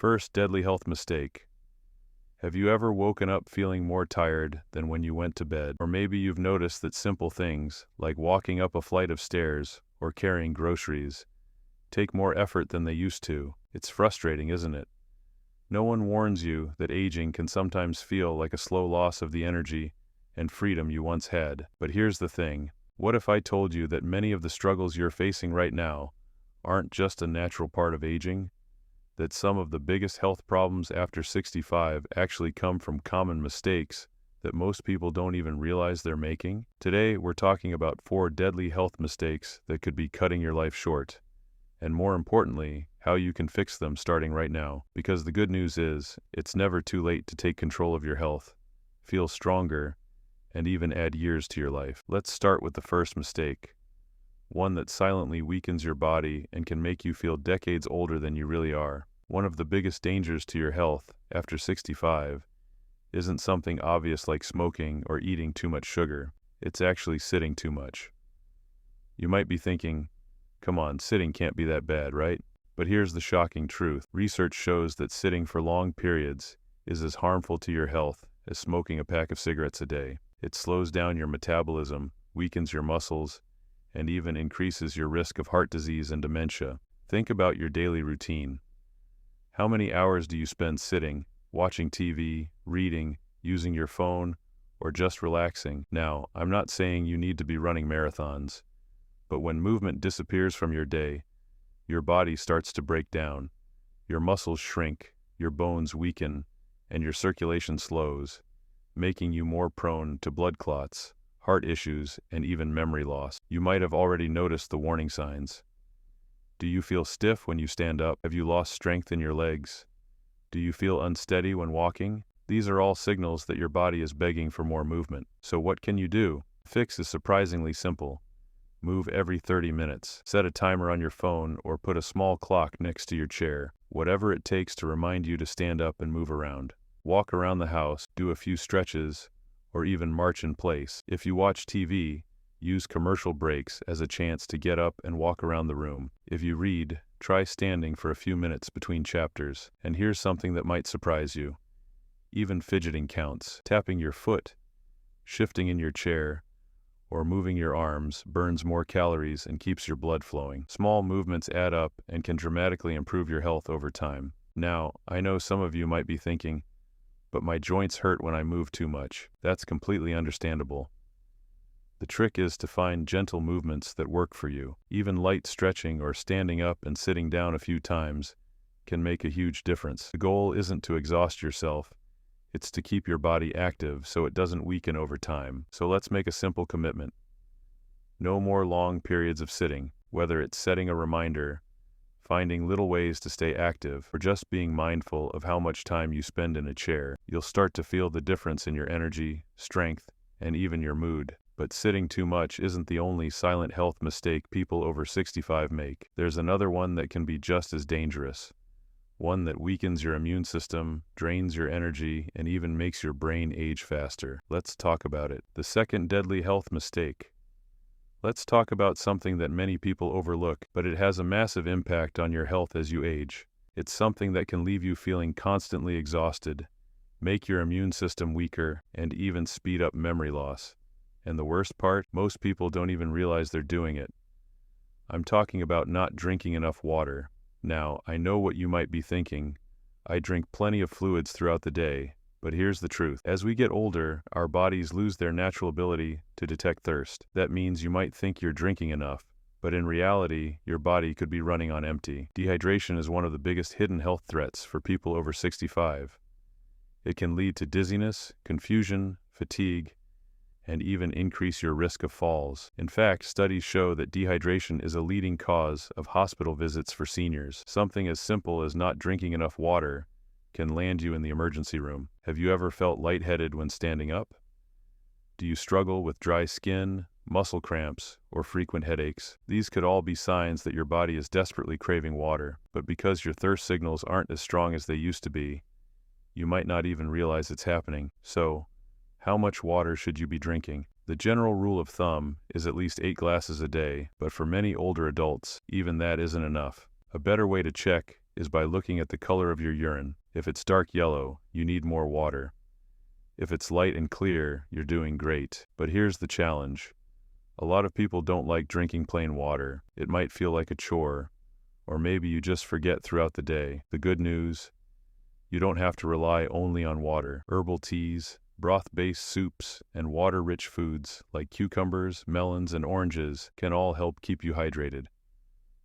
First deadly health mistake. Have you ever woken up feeling more tired than when you went to bed? Or maybe you've noticed that simple things, like walking up a flight of stairs or carrying groceries, take more effort than they used to. It's frustrating, isn't it? No one warns you that aging can sometimes feel like a slow loss of the energy and freedom you once had. But here's the thing. What if I told you that many of the struggles you're facing right now aren't just a natural part of aging? That some of the biggest health problems after 65 actually come from common mistakes that most people don't even realize they're making? Today, we're talking about 4 deadly health mistakes that could be cutting your life short. And more importantly, how you can fix them starting right now. Because the good news is, it's never too late to take control of your health, feel stronger, and even add years to your life. Let's start with the first mistake. One that silently weakens your body and can make you feel decades older than you really are. One of the biggest dangers to your health after 65 isn't something obvious like smoking or eating too much sugar. It's actually sitting too much. You might be thinking, come on, sitting can't be that bad, right? But here's the shocking truth. Research shows that sitting for long periods is as harmful to your health as smoking a pack of cigarettes a day. It slows down your metabolism, weakens your muscles, and even increases your risk of heart disease and dementia. Think about your daily routine. How many hours do you spend sitting, watching TV, reading, using your phone, or just relaxing? Now, I'm not saying you need to be running marathons, but when movement disappears from your day, your body starts to break down. Your muscles shrink, your bones weaken, and your circulation slows, making you more prone to blood clots, heart issues, and even memory loss. You might have already noticed the warning signs. Do you feel stiff when you stand up? Have you lost strength in your legs? Do you feel unsteady when walking? These are all signals that your body is begging for more movement. So what can you do? The fix is surprisingly simple. Move every 30 minutes. Set a timer on your phone or put a small clock next to your chair. Whatever it takes to remind you to stand up and move around. Walk around the house, do a few stretches, or even march in place. If you watch TV, use commercial breaks as a chance to get up and walk around the room. If you read, try standing for a few minutes between chapters. And here's something that might surprise you. Even fidgeting counts. Tapping your foot, shifting in your chair, or moving your arms burns more calories and keeps your blood flowing. Small movements add up and can dramatically improve your health over time. Now, I know some of you might be thinking, but my joints hurt when I move too much. That's completely understandable. The trick is to find gentle movements that work for you. Even light stretching or standing up and sitting down a few times can make a huge difference. The goal isn't to exhaust yourself. It's to keep your body active so it doesn't weaken over time. So let's make a simple commitment. No more long periods of sitting, whether it's setting a reminder, finding little ways to stay active, or just being mindful of how much time you spend in a chair. You'll start to feel the difference in your energy, strength, and even your mood. But sitting too much isn't the only silent health mistake people over 65 make. There's another one that can be just as dangerous. One that weakens your immune system, drains your energy, and even makes your brain age faster. Let's talk about it. The second deadly health mistake. Let's talk about something that many people overlook, but it has a massive impact on your health as you age. It's something that can leave you feeling constantly exhausted, make your immune system weaker, and even speed up memory loss. And the worst part, most people don't even realize they're doing it. I'm talking about not drinking enough water. Now, I know what you might be thinking. I drink plenty of fluids throughout the day, but here's the truth. As we get older, our bodies lose their natural ability to detect thirst. That means you might think you're drinking enough, but in reality, your body could be running on empty. Dehydration is one of the biggest hidden health threats for people over 65. It can lead to dizziness, confusion, fatigue, and even increase your risk of falls. In fact, studies show that dehydration is a leading cause of hospital visits for seniors. Something as simple as not drinking enough water can land you in the emergency room. Have you ever felt lightheaded when standing up? Do you struggle with dry skin, muscle cramps, or frequent headaches? These could all be signs that your body is desperately craving water, but because your thirst signals aren't as strong as they used to be, you might not even realize it's happening. So, how much water should you be drinking? The general rule of thumb is at least 8 glasses a day, but for many older adults, even that isn't enough. A better way to check is by looking at the color of your urine. If it's dark yellow, you need more water. If it's light and clear, you're doing great. But here's the challenge. A lot of people don't like drinking plain water. It might feel like a chore, or maybe you just forget throughout the day. The good news, you don't have to rely only on water. Herbal teas, broth-based soups, and water-rich foods like cucumbers, melons, and oranges can all help keep you hydrated.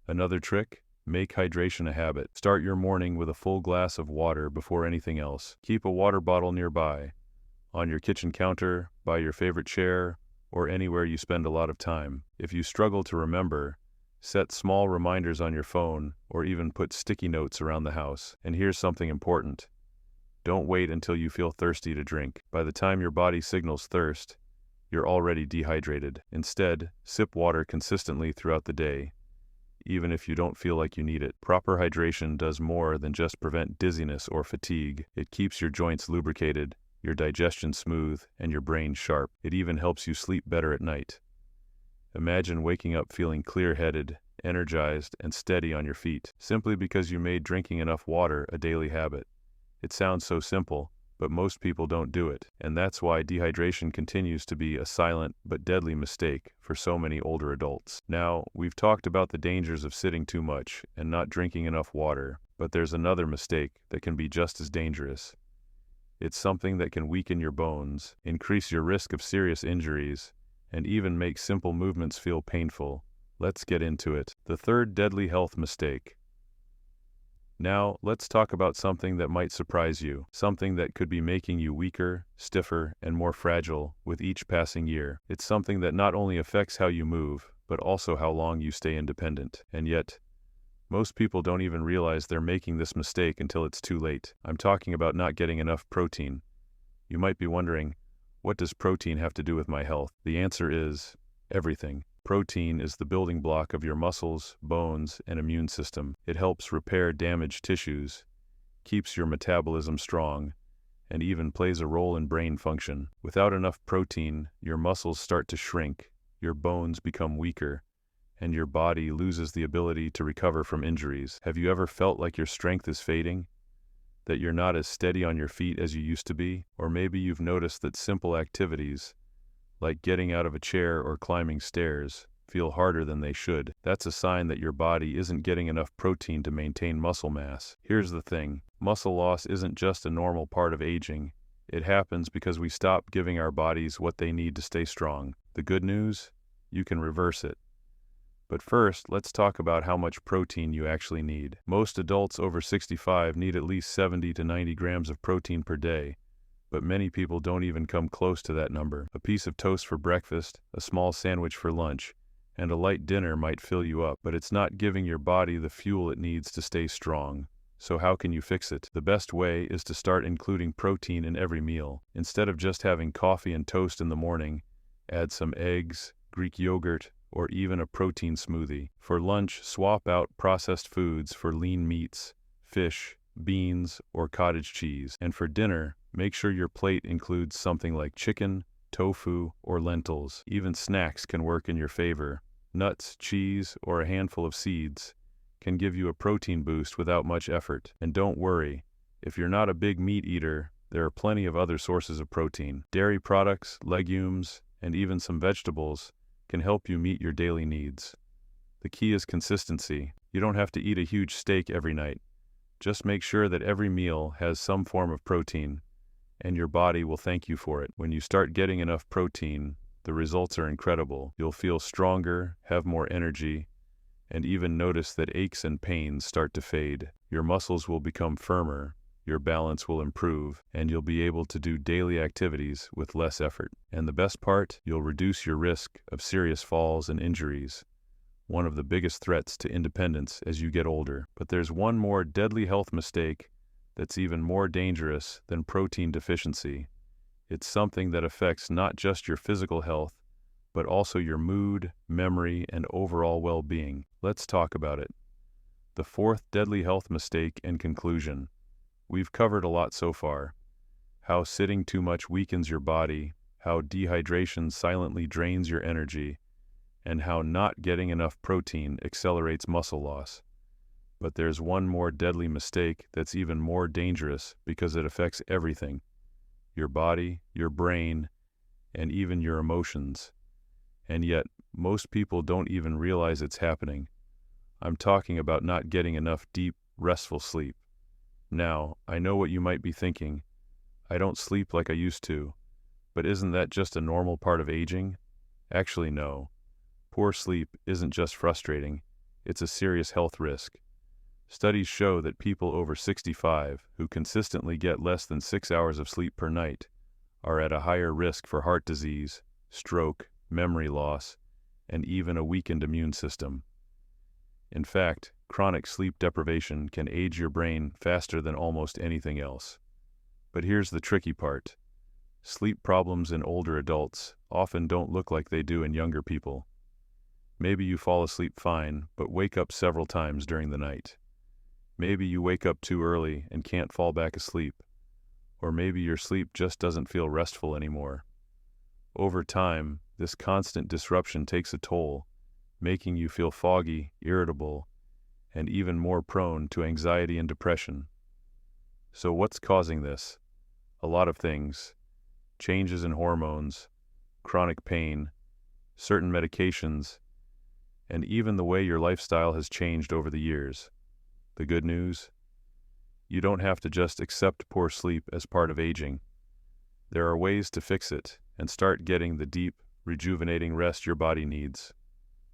Another trick? Make hydration a habit. Start your morning with a full glass of water before anything else. Keep a water bottle nearby, on your kitchen counter, by your favorite chair, or anywhere you spend a lot of time. If you struggle to remember, set small reminders on your phone or even put sticky notes around the house. And here's something important. Don't wait until you feel thirsty to drink. By the time your body signals thirst, you're already dehydrated. Instead, sip water consistently throughout the day, even if you don't feel like you need it. Proper hydration does more than just prevent dizziness or fatigue. It keeps your joints lubricated, your digestion smooth, and your brain sharp. It even helps you sleep better at night. Imagine waking up feeling clear-headed, energized, and steady on your feet, simply because you made drinking enough water a daily habit. It sounds so simple, but most people don't do it, and that's why dehydration continues to be a silent but deadly mistake for so many older adults. Now, we've talked about the dangers of sitting too much and not drinking enough water, but there's another mistake that can be just as dangerous. It's something that can weaken your bones, increase your risk of serious injuries, and even make simple movements feel painful. Let's get into it. The third deadly health mistake. Now, let's talk about something that might surprise you, something that could be making you weaker, stiffer, and more fragile with each passing year. It's something that not only affects how you move, but also how long you stay independent. And yet, most people don't even realize they're making this mistake until it's too late. I'm talking about not getting enough protein. You might be wondering, what does protein have to do with my health? The answer is everything. Protein is the building block of your muscles, bones, and immune system. It helps repair damaged tissues, keeps your metabolism strong, and even plays a role in brain function. Without enough protein, your muscles start to shrink, your bones become weaker, and your body loses the ability to recover from injuries. Have you ever felt like your strength is fading? That you're not as steady on your feet as you used to be? Or maybe you've noticed that simple activities, like getting out of a chair or climbing stairs, feel harder than they should. That's a sign that your body isn't getting enough protein to maintain muscle mass. Here's the thing. Muscle loss isn't just a normal part of aging. It happens because we stop giving our bodies what they need to stay strong. The good news? You can reverse it. But first, let's talk about how much protein you actually need. Most adults over 65 need at least 70 to 90 grams of protein per day, but many people don't even come close to that number. A piece of toast for breakfast, a small sandwich for lunch, and a light dinner might fill you up, but it's not giving your body the fuel it needs to stay strong. So how can you fix it? The best way is to start including protein in every meal. Instead of just having coffee and toast in the morning, add some eggs, Greek yogurt, or even a protein smoothie. For lunch, swap out processed foods for lean meats, fish, beans, or cottage cheese. And for dinner, make sure your plate includes something like chicken, tofu, or lentils. Even snacks can work in your favor. Nuts, cheese, or a handful of seeds can give you a protein boost without much effort. And don't worry, if you're not a big meat eater, there are plenty of other sources of protein. Dairy products, legumes, and even some vegetables can help you meet your daily needs. The key is consistency. You don't have to eat a huge steak every night. Just make sure that every meal has some form of protein, and your body will thank you for it. When you start getting enough protein, the results are incredible. You'll feel stronger, have more energy, and even notice that aches and pains start to fade. Your muscles will become firmer, your balance will improve, and you'll be able to do daily activities with less effort. And the best part, you'll reduce your risk of serious falls and injuries, one of the biggest threats to independence as you get older. But there's one more deadly health mistake that's even more dangerous than protein deficiency. It's something that affects not just your physical health, but also your mood, memory, and overall well-being. Let's talk about it. The fourth deadly health mistake and conclusion. We've covered a lot so far. How sitting too much weakens your body, how dehydration silently drains your energy, and how not getting enough protein accelerates muscle loss. But there's one more deadly mistake that's even more dangerous because it affects everything: your body, your brain, and even your emotions. And yet, most people don't even realize it's happening. I'm talking about not getting enough deep, restful sleep. Now, I know what you might be thinking. I don't sleep like I used to. But isn't that just a normal part of aging? Actually, no. Poor sleep isn't just frustrating, it's a serious health risk. Studies show that people over 65 who consistently get less than 6 hours of sleep per night are at a higher risk for heart disease, stroke, memory loss, and even a weakened immune system. In fact, chronic sleep deprivation can age your brain faster than almost anything else. But here's the tricky part. Sleep problems in older adults often don't look like they do in younger people. Maybe you fall asleep fine, but wake up several times during the night. Maybe you wake up too early and can't fall back asleep. Or maybe your sleep just doesn't feel restful anymore. Over time, this constant disruption takes a toll, making you feel foggy, irritable, and even more prone to anxiety and depression. So what's causing this? A lot of things. Changes in hormones, chronic pain, certain medications, and even the way your lifestyle has changed over the years. The good news? You don't have to just accept poor sleep as part of aging. There are ways to fix it and start getting the deep, rejuvenating rest your body needs.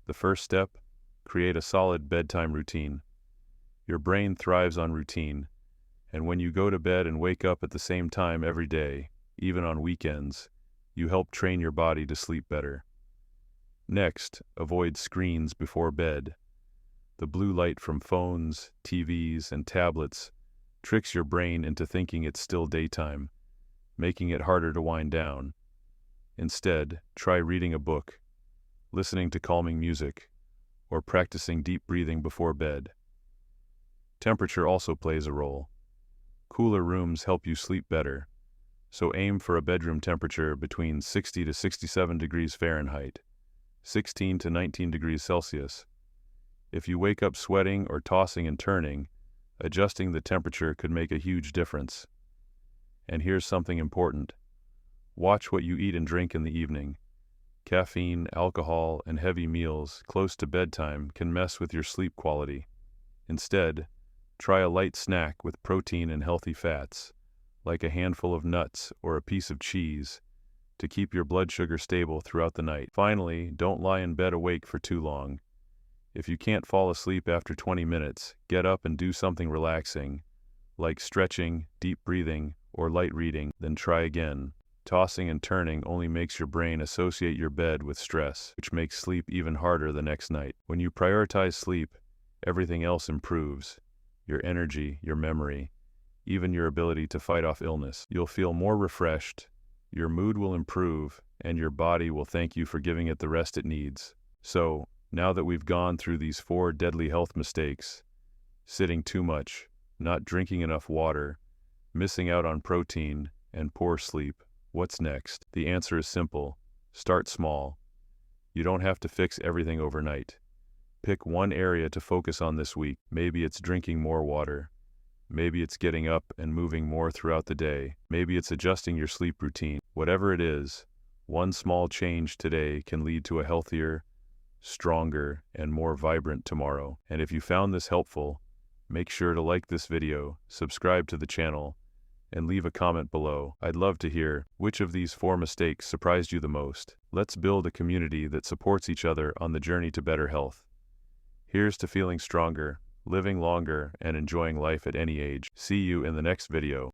The first step: create a solid bedtime routine. Your brain thrives on routine, and when you go to bed and wake up at the same time every day, even on weekends, you help train your body to sleep better. Next, avoid screens before bed. The blue light from phones, TVs, and tablets tricks your brain into thinking it's still daytime, making it harder to wind down. Instead, try reading a book, listening to calming music, or practicing deep breathing before bed. Temperature also plays a role. Cooler rooms help you sleep better, so aim for a bedroom temperature between 60 to 67 degrees Fahrenheit, 16 to 19 degrees Celsius. If you wake up sweating or tossing and turning, adjusting the temperature could make a huge difference. And here's something important. Watch what you eat and drink in the evening. Caffeine, alcohol, and heavy meals close to bedtime can mess with your sleep quality. Instead, try a light snack with protein and healthy fats, like a handful of nuts or a piece of cheese, to keep your blood sugar stable throughout the night. Finally, don't lie in bed awake for too long. If you can't fall asleep after 20 minutes, get up and do something relaxing, like stretching, deep breathing, or light reading, then try again. Tossing and turning only makes your brain associate your bed with stress, which makes sleep even harder the next night. When you prioritize sleep, everything else improves. Your energy, your memory, even your ability to fight off illness. You'll feel more refreshed, your mood will improve, and your body will thank you for giving it the rest it needs. So, now that we've gone through these 4 deadly health mistakes, sitting too much, not drinking enough water, missing out on protein, and poor sleep, what's next? The answer is simple. Start small. You don't have to fix everything overnight. Pick one area to focus on this week. Maybe it's drinking more water. Maybe it's getting up and moving more throughout the day. Maybe it's adjusting your sleep routine. Whatever it is, one small change today can lead to a healthier, stronger, and more vibrant tomorrow. And if you found this helpful, make sure to like this video, subscribe to the channel, and leave a comment below. I'd love to hear which of these 4 mistakes surprised you the most. Let's build a community that supports each other on the journey to better health. Here's to feeling stronger, living longer, and enjoying life at any age. See you in the next video.